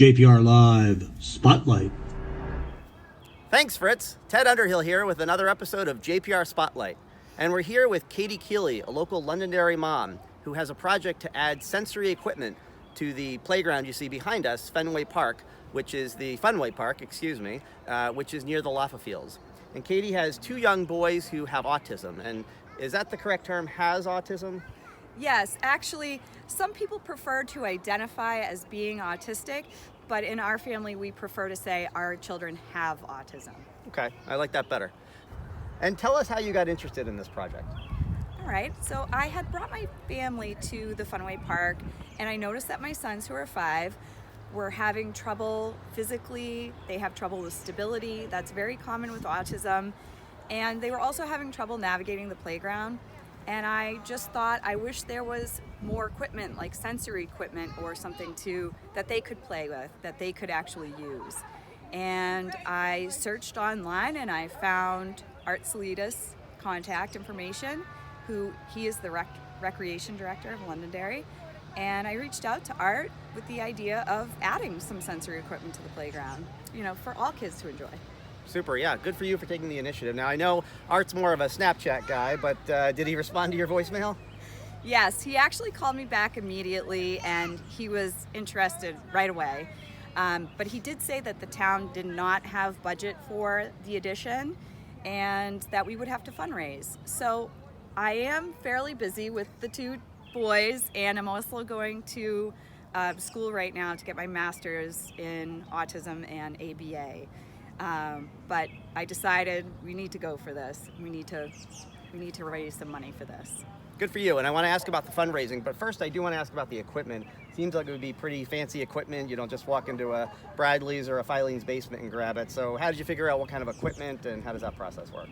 JPR Live Spotlight. Thanks, Fritz. Ted Underhill here with another episode of JPR Spotlight. And we're here with Katie Keeley, a local Londonderry mom who has a project to add sensory equipment to the playground you see behind us, Fenway Park, which is the Funway Park, which is near the Laffa Fields. And Katie has two young boys who have autism. And is that the correct term, has autism? Yes, actually, some people prefer to identify as being autistic, but in our family, we prefer to say our children have autism. Okay, I like that better. And tell us how you got interested in this project. All right, so I had brought my family to the Funway Park, and I noticed that my sons, who are 5, were having trouble physically. They have trouble with stability. That's very common with autism. And they were also having trouble navigating the playground. And I just thought, I wish there was more equipment, like sensory equipment or something that they could play with, that they could actually use. And I searched online and I found Art Salidas' contact information, he is the recreation director of Londonderry. And I reached out to Art with the idea of adding some sensory equipment to the playground, for all kids to enjoy. Super, yeah, good for you for taking the initiative. Now, I know Art's more of a Snapchat guy, but did he respond to your voicemail? Yes, he actually called me back immediately, and he was interested right away. But he did say that the town did not have budget for the addition, and that we would have to fundraise. So I am fairly busy with the two boys, and I'm also going to school right now to get my master's in autism and ABA. But I decided we need to go for this. We need to raise some money for this. Good for you. And I want to ask about the fundraising, but first I do want to ask about the equipment. Seems like it would be pretty fancy equipment. You don't just walk into a Bradley's or a Filene's basement and grab it. So how did you figure out what kind of equipment and how does that process work?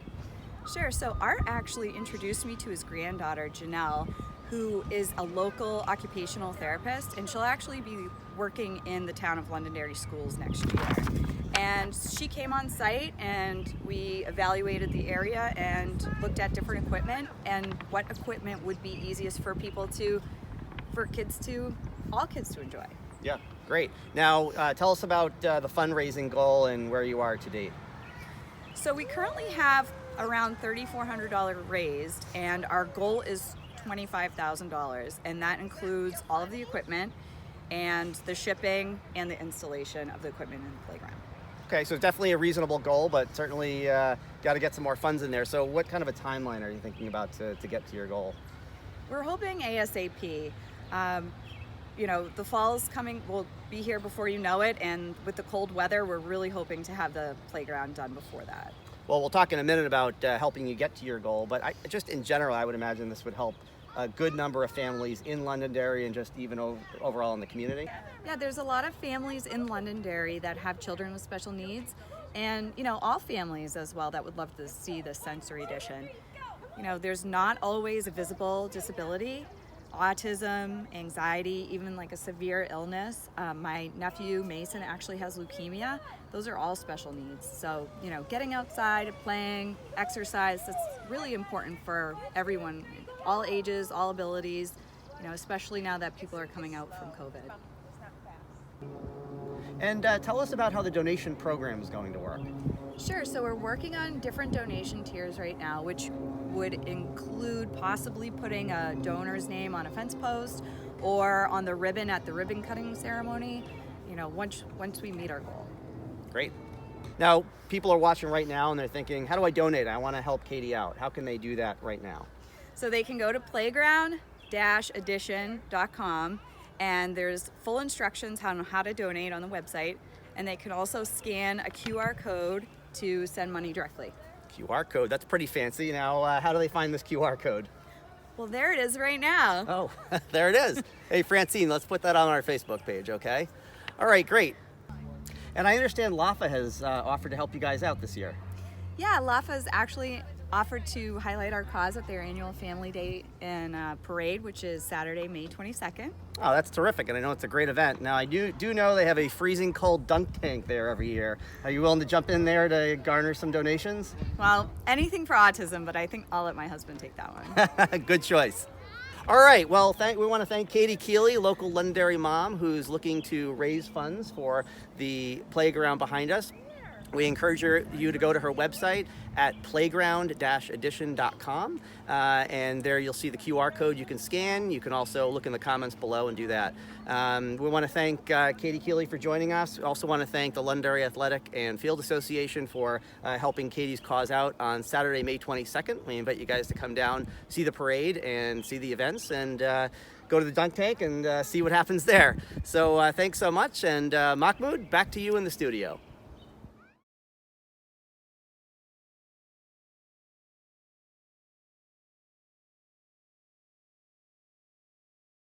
Sure. So Art actually introduced me to his granddaughter, Janelle, who is a local occupational therapist, and she'll actually be working in the town of Londonderry schools next year. And she came on site and we evaluated the area and looked at different equipment and what equipment would be easiest for all kids to enjoy. Yeah, great. Now tell us about the fundraising goal and where you are to date. So we currently have around $3,400 raised, and our goal is $25,000, and that includes all of the equipment and the shipping and the installation of the equipment in the playground. Okay, so definitely a reasonable goal, but certainly got to get some more funds in there. So what kind of a timeline are you thinking about to get to your goal? We're hoping ASAP. The fall's coming, we'll be here before you know it, and with the cold weather, we're really hoping to have the playground done before that. Well, we'll talk in a minute about helping you get to your goal, but just in general, I would imagine this would help a good number of families in Londonderry and just even overall in the community. Yeah, there's a lot of families in Londonderry that have children with special needs, and all families as well that would love to see the sensory edition. There's not always a visible disability. Autism, anxiety, even like a severe illness. My nephew Mason actually has leukemia. Those are all special needs. So, getting outside, playing, exercise, that's really important for everyone, all ages, all abilities, especially now that people are coming out from COVID. And tell us about how the donation program is going to work. Sure, so we're working on different donation tiers right now, which would include possibly putting a donor's name on a fence post or on the ribbon at the ribbon cutting ceremony, once we meet our goal. Great. Now, people are watching right now and they're thinking, how do I donate? I want to help Katie out. How can they do that right now? So they can go to playground-addition.com, and there's full instructions on how to donate on the website, and they can also scan a QR code to send money directly. QR code, that's pretty fancy. Now, how do they find this QR code? Well, there it is right now. Oh, there it is. Hey, Francine, let's put that on our Facebook page, okay? All right, great. And I understand Laffa has offered to help you guys out this year. Yeah, Laffa's actually offered to highlight our cause at their annual Family Day and Parade, which is Saturday, May 22nd. Oh, that's terrific, and I know it's a great event. Now, I do know they have a freezing cold dunk tank there every year. Are you willing to jump in there to garner some donations? Well, anything for autism, but I think I'll let my husband take that one. Good choice. All right, well, we want to thank Katie Keeley, local Londonderry mom, who's looking to raise funds for the playground behind us. We encourage you to go to her website at playground-edition.com, and there you'll see the QR code you can scan. You can also look in the comments below and do that. We want to thank Katie Keeley for joining us. We also want to thank the Londonderry Athletic and Field Association for helping Katie's cause out on Saturday, May 22nd. We invite you guys to come down, see the parade, and see the events, and go to the dunk tank and see what happens there. So thanks so much, and Mahmoud, back to you in the studio.